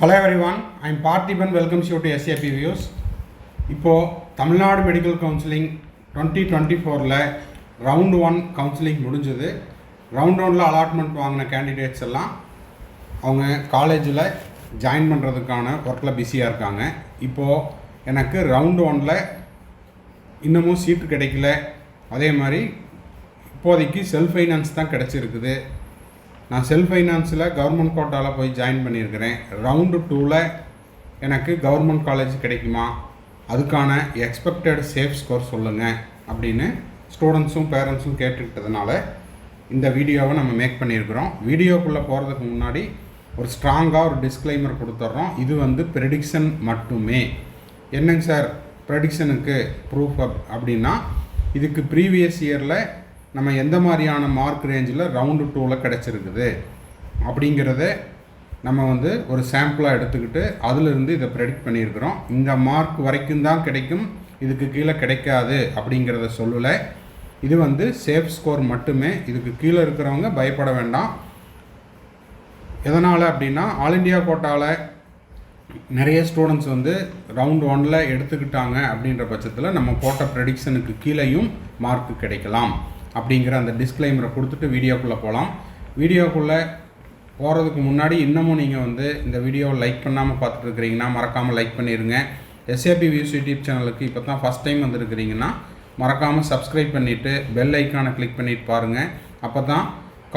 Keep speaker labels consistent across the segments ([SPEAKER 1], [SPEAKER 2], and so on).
[SPEAKER 1] Hello everyone, I am Parthiban, welcomes you to SAP Views. இப்போது Tamil Nadu medical counselling 2024ல் round 1 counselling முடிஞ்சது. Round 1ல் allotment வாங்கின candidates எல்லாம் அவங்க காலேஜில் ஜாயின் பண்ணுறதுக்கான ஒர்க்கில் பிஸியாக இருக்காங்க. இப்போது எனக்கு ரவுண்ட் 1ல் இன்னமும் சீட்டு கிடைக்கல. அதே மாதிரி இப்போதைக்கு செல்ஃப் ஃபைனான்ஸ் தான் கிடச்சிருக்குது. நான் செல்ஃப் ஃபைனான்ஸில் கவர்மெண்ட் கோட்டாவில் போய் ஜாயின் பண்ணியிருக்கிறேன். ரவுண்டு 2ல் எனக்கு கவர்மெண்ட் காலேஜ் கிடைக்குமா, அதுக்கான எக்ஸ்பெக்டட் சேஃப் ஸ்கோர் சொல்லுங்கள் அப்படின்னு ஸ்டூடெண்ட்ஸும் பேரண்ட்ஸும் கேட்டுக்கிட்டதுனால இந்த வீடியோவை நம்ம மேக் பண்ணியிருக்கிறோம். வீடியோக்குள்ளே போகிறதுக்கு முன்னாடி ஒரு ஸ்ட்ராங்காக ஒரு டிஸ்க்ளைமர் கொடுத்துட்றோம். இது ப்ரெடிக்ஷன் மட்டுமே. என்னங்க சார் ப்ரெடிக்ஷனுக்கு ப்ரூஃப் அப்படின்னா, இதுக்கு ப்ரீவியஸ் இயரில் நம்ம எந்த மாதிரியான மார்க் ரேஞ்சில் ரவுண்டு 2ல் கிடச்சிருக்குது அப்படிங்கிறத நம்ம ஒரு சாம்பிளாக எடுத்துக்கிட்டு அதிலிருந்து இதை ப்ரெடிக்ட் பண்ணியிருக்கிறோம். இந்த மார்க் வரைக்கும் தான் கிடைக்கும், இதுக்கு கீழே கிடைக்காது அப்படிங்கிறத சொல்லலை. இது சேஃப் ஸ்கோர் மட்டுமே. இதுக்கு கீழே இருக்கிறவங்க பயப்பட வேண்டாம். எதனால் அப்படின்னா, ஆல் இண்டியா கோட்டாவில் நிறைய ஸ்டூடெண்ட்ஸ் ரவுண்ட் 1ல் எடுத்துக்கிட்டாங்க. அப்படின்ற பட்சத்தில் நம்ம போட்ட ப்ரெடிக்ஷனுக்கு கீழேயும் மார்க்கு கிடைக்கலாம் அப்படிங்கிற அந்த டிஸ்க்ளைமரை கொடுத்துட்டு வீடியோக்குள்ளே போகலாம். வீடியோக்குள்ளே போகிறதுக்கு முன்னாடி இன்னமும் நீங்கள் இந்த வீடியோவை லைக் பண்ணாமல் பார்த்துட்ருக்கிறீங்கன்னா மறக்காமல் லைக் பண்ணிடுங்க. எஸ்ஏபி வியூஸ் யூடியூப் சேனலுக்கு இப்போ தான் ஃபஸ்ட் டைம் வந்துருக்கிறீங்கன்னா மறக்காமல் சப்ஸ்கிரைப் பண்ணிவிட்டு பெல் ஐக்கானை கிளிக் பண்ணிட்டு பாருங்கள். அப்போ தான்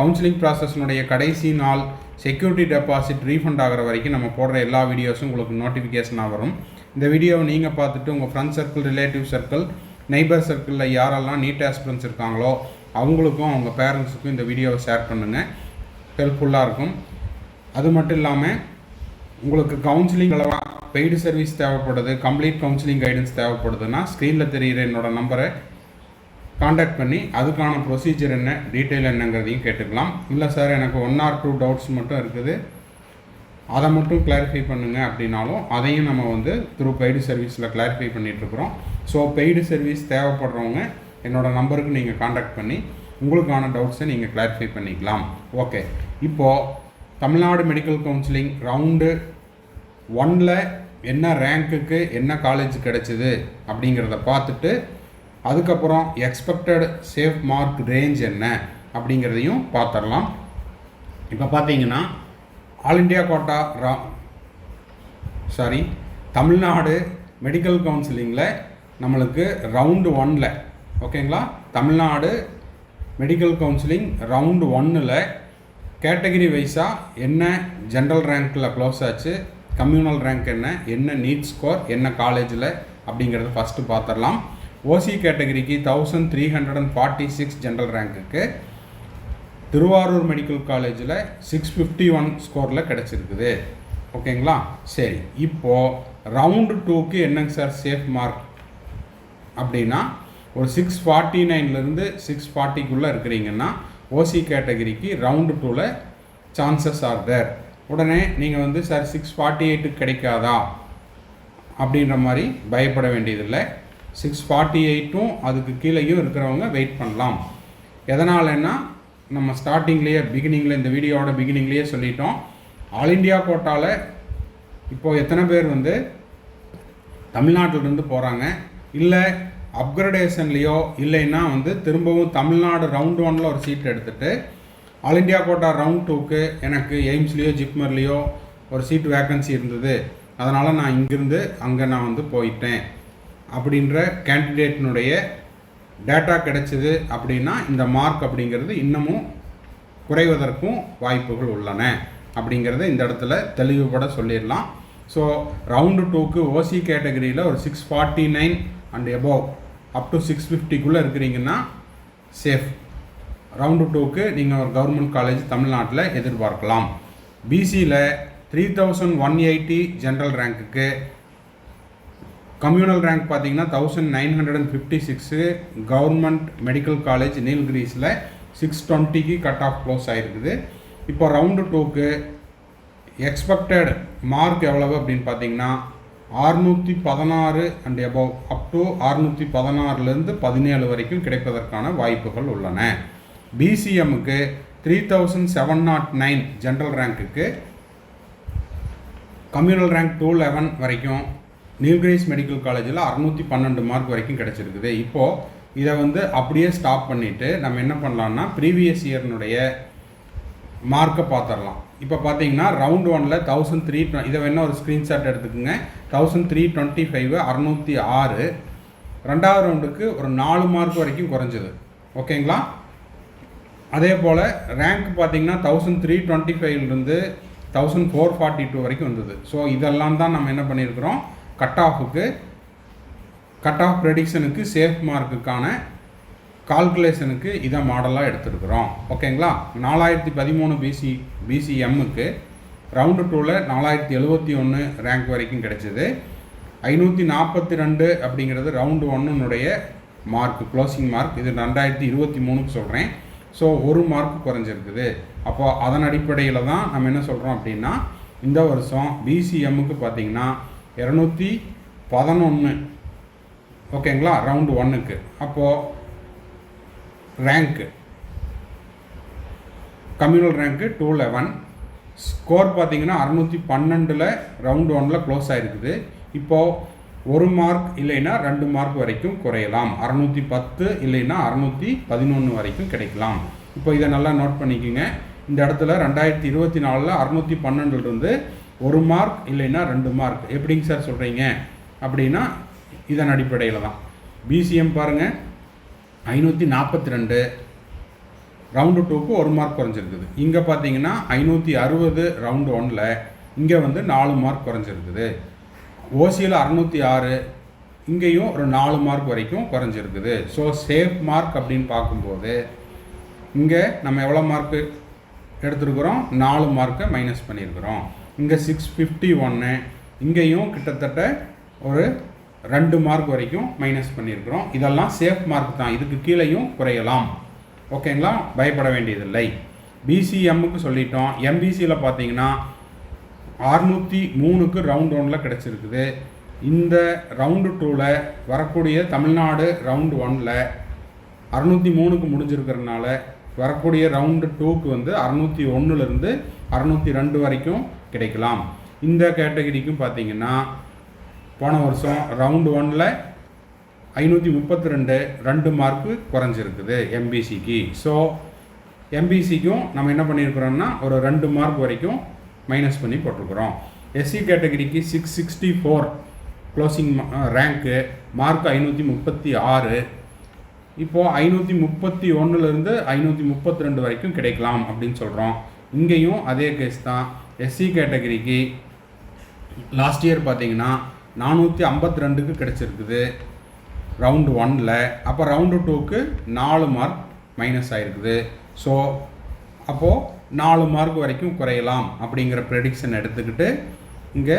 [SPEAKER 1] கவுன்சிலிங் ப்ராசஸ்னுடைய கடைசி நாள் செக்யூரிட்டி டெபாசிட் ரீஃபண்ட் ஆகிற வரைக்கும் நம்ம போடுற எல்லா வீடியோஸும் உங்களுக்கு நோட்டிஃபிகேஷனாக வரும். இந்த வீடியோவை நீங்கள் பார்த்துட்டு உங்கள் friend circle, relative circle, neighbour சர்க்கிளில் யாரெல்லாம் நீட் ஆஸ்பிரன்ஸ் இருக்காங்களோ அவங்களுக்கும் அவங்க பேரண்ட்ஸுக்கும் இந்த வீடியோவை ஷேர் பண்ணுங்கள். ஹெல்ப்ஃபுல்லாக இருக்கும். அது மட்டும் இல்லாமல் உங்களுக்கு கவுன்சிலிங் பெய்டு சர்வீஸ் தேவைப்படுது, கம்ப்ளீட் கவுன்சிலிங் கைடன்ஸ் தேவைப்படுதுன்னா ஸ்க்ரீனில் தெரிகிற என்னோடய நம்பரை காண்டாக்ட் பண்ணி அதுக்கான ப்ரொசீஜர் என்ன, டீட்டெயில் என்னங்கிறதையும் கேட்டுக்கலாம். இல்லை சார் எனக்கு 1 or 2 டவுட்ஸ் மட்டும் இருக்குது, அதை மட்டும் கிளாரிஃபை பண்ணுங்கள் அப்படின்னாலும் அதையும் நம்ம த்ரூ பெய்டு சர்வீஸில் கிளாரிஃபை பண்ணிகிட்ருக்குறோம். ஸோ பெய்டு சர்வீஸ் தேவைப்படுறவங்க என்னோடய நம்பருக்கு நீங்கள் காண்டாக்ட் பண்ணி உங்களுக்கான டவுட்ஸை நீங்கள் கிளாரிஃபை பண்ணிக்கலாம். ஓகே, இப்போது தமிழ்நாடு மெடிக்கல் கவுன்சிலிங் ரவுண்டு 1ல் என்ன ரேங்க்குக்கு என்ன காலேஜ் கிடச்சிது அப்படிங்கிறத பார்த்துட்டு அதுக்கப்புறம் எக்ஸ்பெக்டட் சேஃப் மார்க் ரேஞ்ச் என்ன அப்படிங்கிறதையும் பார்த்துடலாம். இப்போ பார்த்தீங்கன்னா all India quota Tamil Nadu medical கவுன்சிலிங்கில் நம்மளுக்கு ரவுண்டு 1ல் ஓகேங்களா, தமிழ்நாடு மெடிக்கல் கவுன்சிலிங் ரவுண்டு 1ல் கேட்டகரி வைஸாக என்ன ஜென்ரல் ரேங்க்கில் க்ளோஸ் ஆச்சு, கம்யூனல் ரேங்க் என்ன நீட் ஸ்கோர் என்ன காலேஜில் அப்படிங்கிறத ஃபஸ்ட்டு பார்த்துடலாம். ஓசி கேட்டகரிக்கு 1346 ஜென்ரல் ரேங்க்குக்கு திருவாரூர் மெடிக்கல் காலேஜில் 651 ஸ்கோரில் கிடச்சிருக்குது. ஓகேங்களா, சரி. இப்போது ரவுண்டு 2க்கு என்னங்க சார் சேஃப் மார்க் அப்படின்னா, ஒரு 649லேருந்து 640க்குள்ளே இருக்கிறீங்கன்னா ஓசி கேட்டகரிக்கு ரவுண்டு 2ல் சான்சஸ் ஆர் தேர். உடனே நீங்கள் சார் 648க்கு கிடைக்காதா அப்படின்ற மாதிரி பயப்பட வேண்டியதில்லை. 648ம் அதுக்கு கீழேயும் இருக்கிறவங்க வெயிட் பண்ணலாம். எதனாலன்னா, நம்ம ஸ்டார்டிங்லேயே பிகினிங்கில் இந்த வீடியோவோட பிகினிங்லேயே சொல்லிட்டோம், ஆல் இண்டியா கோட்டாவில் இப்போது எத்தனை பேர் தமிழ்நாட்டிலிருந்து போகிறாங்க, இல்லை அப்கிரடேஷன்லேயோ இல்லைன்னா திரும்பவும் தமிழ்நாடு ரவுண்ட் 1ல் ஒரு சீட் எடுத்துகிட்டு ஆல் இண்டியா கோட்டா ரவுண்ட் 2க்கு எனக்கு எய்ம்ஸ்லேயோ ஜிப்மர்லேயோ ஒரு சீட் வேக்கன்சி இருந்தது, அதனால் நான் இங்கிருந்து அங்கே நான் போயிட்டேன் அப்படின்ற கேண்டிடேட்னுடைய டேட்டா கிடைச்சிது அப்படின்னா இந்த மார்க் அப்படிங்கிறது இன்னமும் குறைவதற்கும் வாய்ப்புகள் உள்ளன அப்படிங்கிறத இந்த இடத்துல தெளிவுபட சொல்லிடலாம். ஸோ ரவுண்டு 2க்கு ஓசி கேட்டகரியில் ஒரு 649 அண்ட் எபோவ் அப் டு 650க்குள்ளே இருக்கிறீங்கன்னா சேஃப். ரவுண்டு 2க்கு நீங்கள் ஒரு கவர்மெண்ட் காலேஜ் தமிழ்நாட்டில் எதிர்பார்க்கலாம். பிசியில் 3180 ஜென்ரல் ரேங்க்குக்கு, கம்யூனல் ரேங்க் பார்த்தீங்கன்னா 1956 கவர்மெண்ட் மெடிக்கல் காலேஜ் நீல்கிரிஸில் 620க்கு கட் ஆஃப் க்ளோஸ் ஆகிருக்குது. இப்போ ரவுண்டு 2க்கு எக்ஸ்பெக்டட் மார்க் எவ்வளவு அப்படின்னு பார்த்தீங்கன்னா 616 அண்ட் எபோவ் அப் டு 616லேருந்து 17 வரைக்கும் கிடைப்பதற்கான வாய்ப்புகள் உள்ளன. பிசிஎம்முக்கு 3709 ஜென்ரல் ரேங்க்குக்கு, கம்யூனல் ரேங்க் 211 வரைக்கும் நீல்கிரிஸ் மெடிக்கல் காலேஜில் 612 மார்க் வரைக்கும் கிடச்சிருக்குது. இப்போது இதை வந்து அப்படியே ஸ்டாப் பண்ணிவிட்டு நம்ம என்ன பண்ணலான்னா ப்ரீவியஸ் இயர்னுடைய மார்க்கை பார்த்துடலாம். இப்போ பார்த்தீங்கன்னா ரவுண்ட் 1ல் 1300, இதை வேணால் ஒரு ஸ்க்ரீன்ஷாட் எடுத்துக்கோங்க. 1325 606. ரெண்டாவது ரவுண்டுக்கு ஒரு 4 மார்க் வரைக்கும் குறைஞ்சது. ஓகேங்களா? அதே போல் ரேங்க் பார்த்தீங்கன்னா 1325லேருந்து 1442 வரைக்கும் வந்தது. ஸோ இதெல்லாம் தான் நம்ம என்ன பண்ணியிருக்கிறோம், கட் ஆஃப் ப்ரெடிக்ஷனுக்கு சேஃப் மார்க்குக்கான கால்குலேஷனுக்கு இதை மாடலாக எடுத்துருக்குறோம். ஓகேங்களா? 4013 பிசிஎம்முக்கு ரவுண்டு 2ல் 4071 ரேங்க் வரைக்கும் கிடைச்சிது. 542 அப்படிங்கிறது ரவுண்டு 1னுடைய மார்க், க்ளோசிங் மார்க். இது 2023க்கு சொல்கிறேன். ஸோ 1 மார்க் குறைஞ்சிருக்குது. அப்போது அதன் அடிப்படையில் தான் நம்ம என்ன சொல்கிறோம் அப்படின்னா, இந்த வருஷம் பிசிஎம்முக்கு பார்த்தீங்கன்னா 211. ஓகேங்களா? ரவுண்டு 1க்கு. அப்போது ரேங்க்கு கம்யூனல் ரேங்க்கு 211. ஸ்கோர் பார்த்தீங்கன்னா 612 ரவுண்டு 1ல் க்ளோஸ் ஆகிருக்குது. இப்போது 1 மார்க் இல்லைன்னா 2 மார்க் வரைக்கும் குறையலாம். 610 இல்லைன்னா 611 வரைக்கும் கிடைக்கலாம். இப்போ இதை நல்லா நோட் பண்ணிக்கோங்க. இந்த இடத்துல 2024ல் 612லேருந்து 1 மார்க் இல்லைன்னா 2 மார்க் எப்படிங்க சார் சொல்கிறீங்க அப்படின்னா இதன் அடிப்படையில் தான். பிசிஎம் பாருங்கள் 542 ரவுண்டு 2க்கு 1 மார்க் குறைஞ்சிருக்குது. இங்கே பார்த்தீங்கன்னா 560 ரவுண்டு 1ல், இங்கே வந்து 4 மார்க் குறைஞ்சிருக்குது. ஓசியில் 606, இங்கேயும் ஒரு 4 மார்க் வரைக்கும் குறைஞ்சிருக்குது. ஸோ சேஃப் மார்க் அப்படின்னு பார்க்கும்போது இங்கே நம்ம எவ்வளோ மார்க்கு எடுத்துருக்குறோம், 4 மார்க்கை மைனஸ் பண்ணியிருக்கிறோம். இங்கே 651, இங்கேயும் கிட்டத்தட்ட ஒரு 2 மார்க் வரைக்கும் மைனஸ் பண்ணியிருக்கிறோம். இதெல்லாம் சேஃப் மார்க் தான், இதுக்கு கீழேயும் குறையலாம். ஓகேங்களா? பயப்பட வேண்டியதில்லை. பிசிஎம்முக்கு சொல்லிட்டோம். எம்பிசியில் பார்த்தீங்கன்னா 603க்கு ரவுண்ட் 1ல் கிடச்சிருக்குது. இந்த ரவுண்டு 2ல் வரக்கூடிய தமிழ்நாடு ரவுண்டு 1ல் 603க்கு முடிஞ்சிருக்கிறதுனால வரக்கூடிய ரவுண்டு 2க்கு வந்து 601லேருந்து 602 வரைக்கும் கிடைக்கலாம். இந்த கேட்டகரிக்கும் பார்த்தீங்கன்னா போன வருஷம் ரவுண்டு 1ல் 532 2 மார்க்கு குறைஞ்சிருக்குது எம்பிசிக்கு. ஸோ எம்பிசிக்கும் நம்ம என்ன பண்ணியிருக்கிறோம்னா ஒரு 2 மார்க் வரைக்கும் மைனஸ் பண்ணி போட்டிருக்கிறோம். எஸ்சி கேட்டகரிக்கு 664 க்ளோசிங் ரேங்க்கு, மார்க் 536. இப்போது 531லேருந்து 532 வரைக்கும் கிடைக்கலாம் அப்படின்னு சொல்கிறோம். இங்கேயும் அதே கேஸ் தான். எஸ்சி கேட்டகரிக்கு லாஸ்ட் இயர் பார்த்தீங்கன்னா 452க்கு கிடச்சிருக்குது ரவுண்டு 1ல். அப்போ ரவுண்டு 2க்கு 4 மார்க் மைனஸ் ஆகிருக்குது. ஸோ அப்போது 4 மார்க் வரைக்கும் குறையலாம் அப்படிங்கிற ப்ரெடிக்ஷன் எடுத்துக்கிட்டு இங்கே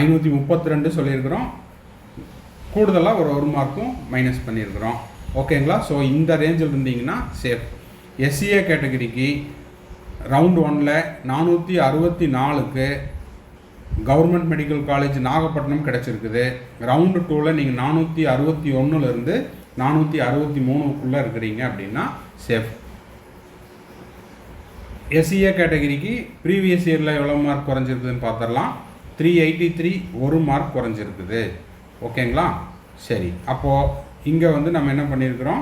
[SPEAKER 1] 532 சொல்லியிருக்கிறோம். கூடுதலாக ஒரு 1 மார்க்கும் மைனஸ் பண்ணியிருக்கிறோம். ஓகேங்களா? ஸோ இந்த ரேஞ்சில் இருந்தீங்கன்னா சேஃப். எஸ்சிஏ கேட்டகரிக்கு ரவுண்டு 1ல் 464க்கு கவர்மெண்ட் மெடிக்கல் காலேஜ் நாகப்பட்டினம் கிடச்சிருக்குது. ரவுண்டு 2ல் நீங்கள் 461லேருந்து 463க்குள்ளே இருக்கிறீங்க அப்படின்னா சேஃப். எஸ்சிஏ கேட்டகரிக்கு ப்ரீவியஸ் இயரில் எவ்வளோ மார்க் குறைஞ்சிருக்குதுன்னு பார்த்துடலாம். 383 1 மார்க் குறைஞ்சிருக்குது. ஓகேங்களா? சரி, அப்போது இங்கே வந்து நம்ம என்ன பண்ணியிருக்கிறோம்,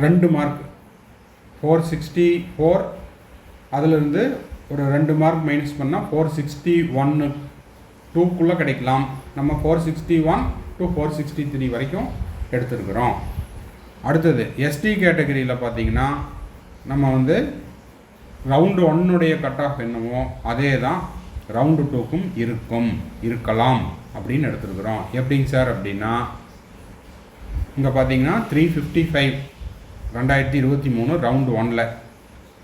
[SPEAKER 1] 2 மார்க் 464, அதிலிருந்து ஒரு 2 மார்க் மைனஸ் பண்ணால் 461 2க்குள்ளே கிடைக்கலாம். நம்ம 461 to 463 வரைக்கும் எடுத்துருக்குறோம். அடுத்தது எஸ்டி கேட்டகரியில் பார்த்தீங்கன்னா நம்ம வந்து ரவுண்டு 1னுடைய கட் ஆஃப் என்னவோ அதே தான் ரவுண்டு 2க்கும் இருக்கலாம் அப்படின்னு எடுத்துருக்குறோம். எப்படிங்க சார் அப்படின்னா இங்கே பார்த்தீங்கன்னா 355 2023 ரவுண்டு 1ல்,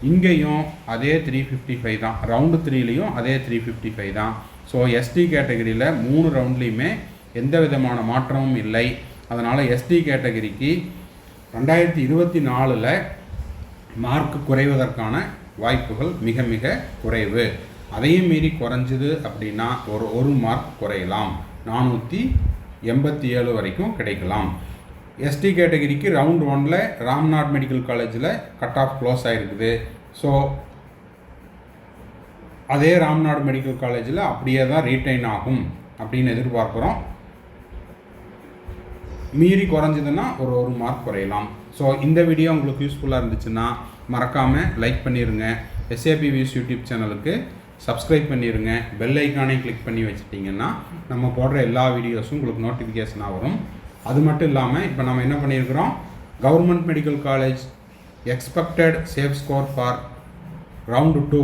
[SPEAKER 1] இங்கேயும் அதே 355 தான். ரவுண்டு 3லேயும் அதே 355 தான். ஸோ எஸ்டி கேட்டகரியில் 3 ரவுண்ட்லேயுமே எந்த விதமான மாற்றமும் இல்லை. அதனால் எஸ்டி கேட்டகரிக்கு 2024ல் மார்க் குறைவதற்கான வாய்ப்புகள் மிக மிக குறைவு. அதையும் மீறி குறைஞ்சிது அப்படின்னா ஒரு மார்க் குறையலாம், 487 வரைக்கும் கிடைக்கலாம். எஸ்டி கேட்டகரிக்கு ரவுண்ட் 1ல் ராம்நாத் மெடிக்கல் காலேஜில் கட் ஆஃப் க்ளோஸ் ஆகிருக்குது. ஸோ அதே ராம்நாடு மெடிக்கல் காலேஜில் அப்படியே தான் ரீட்டைன் ஆகும் அப்படின்னு எதிர்பார்க்குறோம். மீறி குறைஞ்சதுன்னா ஒரு மார்க் குறையலாம். ஸோ இந்த வீடியோ உங்களுக்கு யூஸ்ஃபுல்லாக இருந்துச்சுன்னா மறக்காமல் லைக் பண்ணிடுங்க. எஸ்ஏபி வியூஸ் யூடியூப் சேனலுக்கு சப்ஸ்கிரைப் பண்ணிடுங்க. பெல் ஐக்கானே கிளிக் பண்ணி வச்சுட்டிங்கன்னா நம்ம போடுற எல்லா வீடியோஸும் உங்களுக்கு நோட்டிஃபிகேஷனாக வரும். அது மட்டும் இல்லாமல் இப்போ நம்ம என்ன பண்ணியிருக்கிறோம், government medical college expected safe score for round 2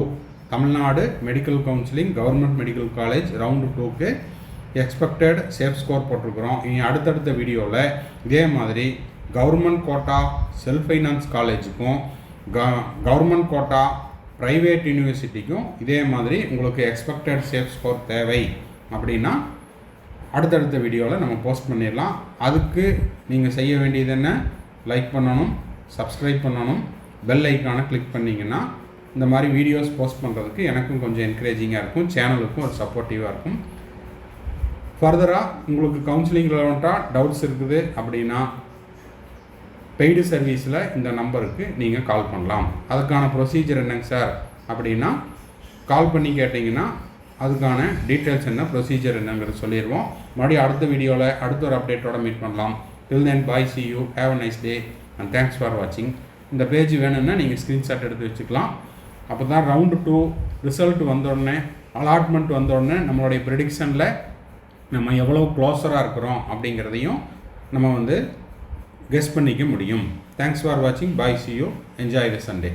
[SPEAKER 1] Tamil Nadu medical counselling government medical college round 2க்கு எக்ஸ்பெக்டட் சேஃப் ஸ்கோர் போட்டிருக்கிறோம். இனி அடுத்தடுத்த வீடியோவில் இதே மாதிரி கவர்மெண்ட் கோட்டா செல்ஃப் ஃபைனான்ஸ் காலேஜுக்கும் கவர்மெண்ட் கோட்டா ப்ரைவேட் யூனிவர்சிட்டிக்கும் இதே மாதிரி உங்களுக்கு எக்ஸ்பெக்டட் சேஃப் ஸ்கோர் தேவை அப்படின்னா அடுத்தடுத்த வீடியோவில் நம்ம போஸ்ட் பண்ணிடலாம். அதுக்கு நீங்கள் செய்ய வேண்டியது என்ன, லைக் பண்ணணும், சப்ஸ்கிரைப் பண்ணணும், பெல் ஐக்கானை கிளிக் பண்ணிங்கன்னா இந்த மாதிரி வீடியோஸ் போஸ்ட் பண்ணுறதுக்கு எனக்கும் கொஞ்சம் என்கரேஜிங்காக இருக்கும், சேனலுக்கும் ஒரு சப்போர்ட்டிவாக இருக்கும். ஃபர்தராக உங்களுக்கு கவுன்சிலிங் ரிலவெண்ட்டாக டவுட்ஸ் இருக்குது அப்படின்னா பெய்டு சர்வீஸில் இந்த நம்பருக்கு நீங்கள் கால் பண்ணலாம். அதுக்கான ப்ரொசீஜர் என்னங்க சார் அப்படின்னா கால் பண்ணி கேட்டிங்கன்னா அதுக்கான டீட்டெயில்ஸ் என்ன, ப்ரொசீஜர் என்னங்கிறது சொல்லிடுவோம். மறுபடியும் அடுத்த வீடியோவில் அடுத்த ஒரு அப்டேட்டோட மீட் பண்ணலாம். டில் தென் பாய், see you, have a nice day and thanks for watching. இந்த பேஜ் வேணும்னா நீங்கள் ஸ்க்ரீன்ஷாட் எடுத்து வச்சுக்கலாம். அப்போ தான் ரவுண்டு 2 ரிசல்ட் வந்தோடனே அலாட்மெண்ட் வந்தோடனே நம்மளுடைய ப்ரெடிக்ஷனில் நம்ம எவ்வளோ க்ளோஸராக இருக்கிறோம் அப்படிங்கிறதையும் நம்ம கெஸ் பண்ணிக்க முடியும். தேங்க்ஸ் ஃபார் வாட்சிங். பாய், see you, enjoy the Sunday.